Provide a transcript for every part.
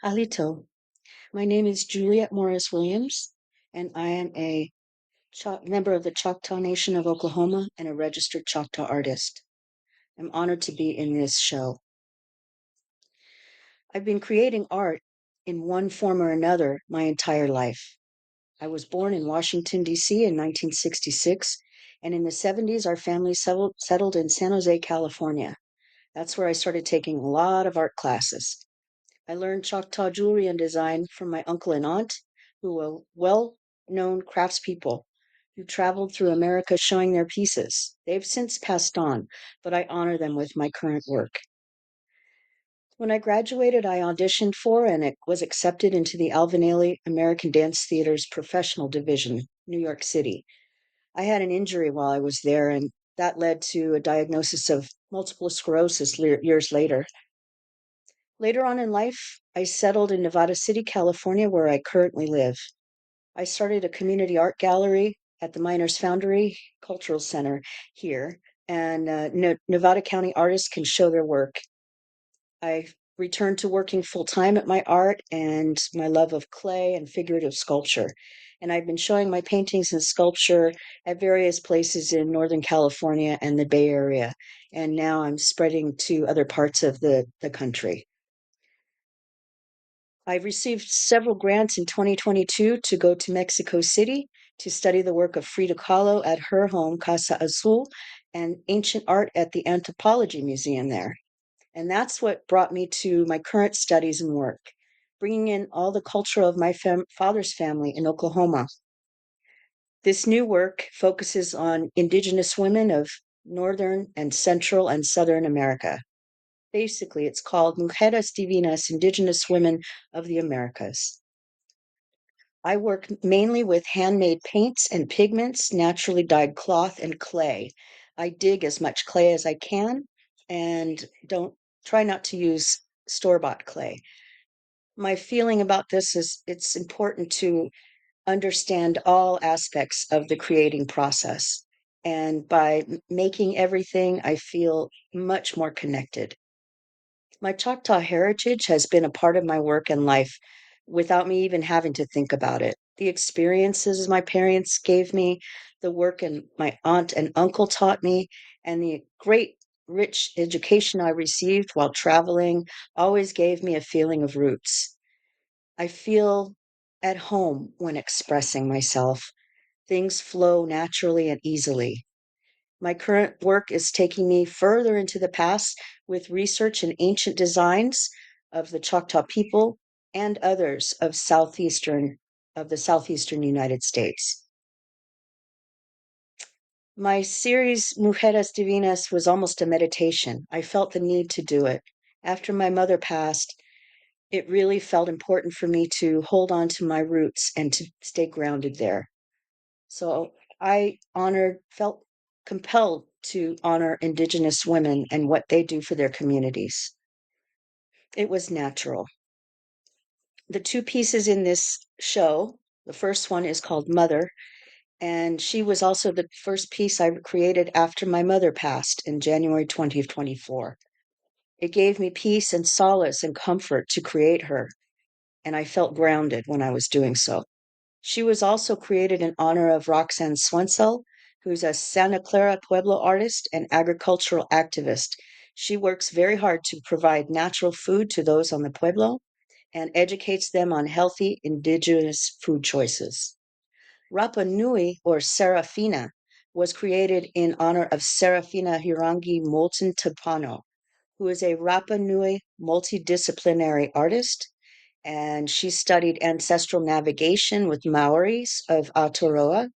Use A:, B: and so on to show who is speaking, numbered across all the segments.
A: Alito. My name is Juliette Morris Williams, and I am a member of the Choctaw Nation of Oklahoma and a registered Choctaw artist. I'm honored to be in this show. I've been creating art in one form or another my entire life. I was born in Washington, D.C. in 1966, and in the 70s, our family settled in San Jose, California. That's where I started taking a lot of art classes. I learned Choctaw jewelry and design from my uncle and aunt, who were well known craftspeople who traveled through America showing their pieces. They've since passed on, but I honor them with my current work. When I graduated, I auditioned for and it was accepted into the Alvin Ailey American Dance Theater's professional division, New York City. I had an injury while I was there, and that led to a diagnosis of multiple sclerosis years later. Later on in life, I settled in Nevada City, California, where I currently live. I started a community art gallery at the Miners Foundry Cultural Center here, and Nevada County artists can show their work. I returned to working full time at my art and my love of clay and figurative sculpture. And I've been showing my paintings and sculpture at various places in Northern California and the Bay Area. And now I'm spreading to other parts of the country. I received several grants in 2022 to go to Mexico City to study the work of Frida Kahlo at her home, Casa Azul, and ancient art at the Anthropology Museum there. And that's what brought me to my current studies and work, bringing in all the culture of my father's family in Oklahoma. This new work focuses on Indigenous women of Northern and Central and Southern America. Basically, it's called Mujeres Divinas, Indigenous Women of the Americas. I work mainly with handmade paints and pigments, naturally dyed cloth, and clay. I dig as much clay as I can and don't try not to use store-bought clay. My feeling about this is it's important to understand all aspects of the creating process. And by making everything, I feel much more connected. My Choctaw heritage has been a part of my work and life without me even having to think about it. The experiences my parents gave me, the work and my aunt and uncle taught me, and the great, rich education I received while traveling always gave me a feeling of roots. I feel at home when expressing myself. Things flow naturally and easily. My current work is taking me further into the past with research in ancient designs of the Choctaw people and others of the southeastern United States. My series Mujeres Divinas was almost a meditation. I felt the need to do it. After my mother passed, it really felt important for me to hold on to my roots and to stay grounded there. So felt compelled to honor Indigenous women and what they do for their communities. It was natural. The two pieces in this show, the first one is called Mother, and she was also the first piece I created after my mother passed in January 2024. It gave me peace and solace and comfort to create her, and I felt grounded when I was doing so. She was also created in honor of Roxanne Swentzell, who's a Santa Clara Pueblo artist and agricultural activist. She works very hard to provide natural food to those on the Pueblo and educates them on healthy indigenous food choices. Rapa Nui, or Serafina, was created in honor of Serafina Heirangi Moulton Tepano, who is a Rapa Nui multidisciplinary artist, and she studied ancestral navigation with Maoris of Aotearoa,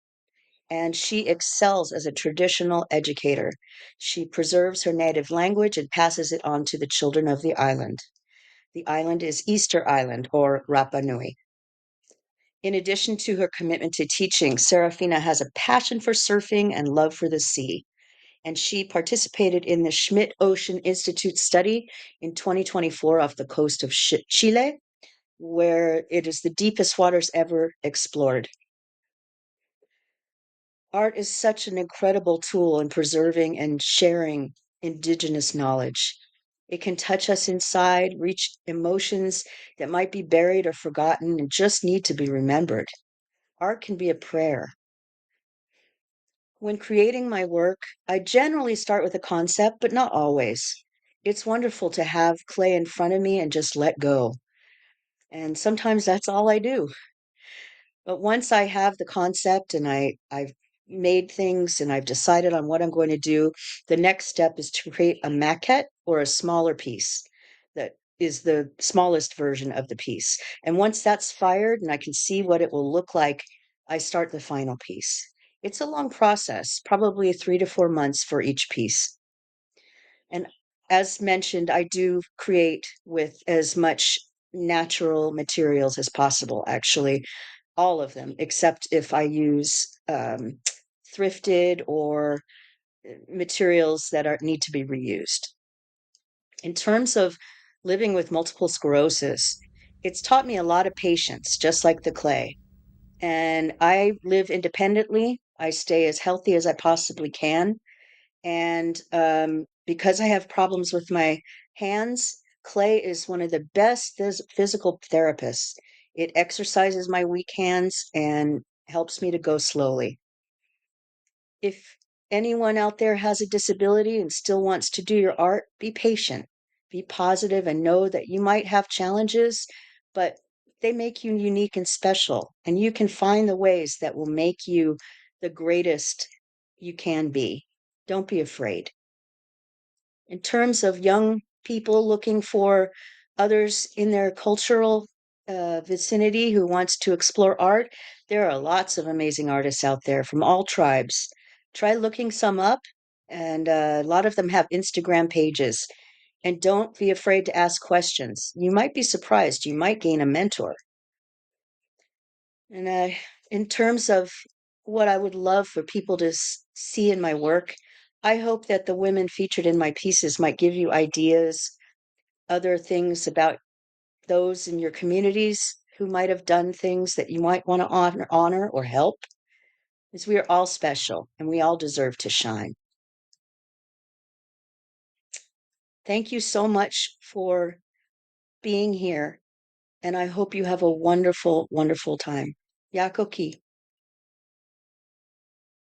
A: and she excels as a traditional educator. She preserves her native language and passes it on to the children of the island. The island is Easter Island, or Rapa Nui. In addition to her commitment to teaching, Serafina has a passion for surfing and love for the sea, and she participated in the Schmidt Ocean Institute study in 2024 off the coast of Chile, where it is the deepest waters ever explored. Art is such an incredible tool in preserving and sharing Indigenous knowledge. It can touch us inside, reach emotions that might be buried or forgotten and just need to be remembered. Art can be a prayer. When creating my work, I generally start with a concept, but not always. It's wonderful to have clay in front of me and just let go. And sometimes that's all I do. But once I have the concept and I've made things and I've decided on what I'm going to do, the next step is to create a maquette or a smaller piece that is the smallest version of the piece. And once that's fired and I can see what it will look like, I start the final piece. It's a long process, probably 3 to 4 months for each piece. And as mentioned, I do create with as much natural materials as possible, actually all of them, except if I use thrifted or materials that are need to be reused. In terms of living with multiple sclerosis, it's taught me a lot of patience, just like the clay. And I live independently. I stay as healthy as I possibly can. And because I have problems with my hands, clay is one of the best physical therapists. It exercises my weak hands and helps me to go slowly. If anyone out there has a disability and still wants to do your art, be patient, be positive, and know that you might have challenges, but they make you unique and special. And you can find the ways that will make you the greatest you can be. Don't be afraid. In terms of young people looking for others in their cultural vicinity who wants to explore art, there are lots of amazing artists out there from all tribes. Try looking some up, and a lot of them have Instagram pages. And don't be afraid to ask questions. You might be surprised. You might gain a mentor. And in terms of what I would love for people to see in my work, I hope that the women featured in my pieces might give you ideas, other things about those in your communities who might have done things that you might want to honor or help, because we are all special and we all deserve to shine. Thank you so much for being here, and I hope you have a wonderful, wonderful time. Yakoki.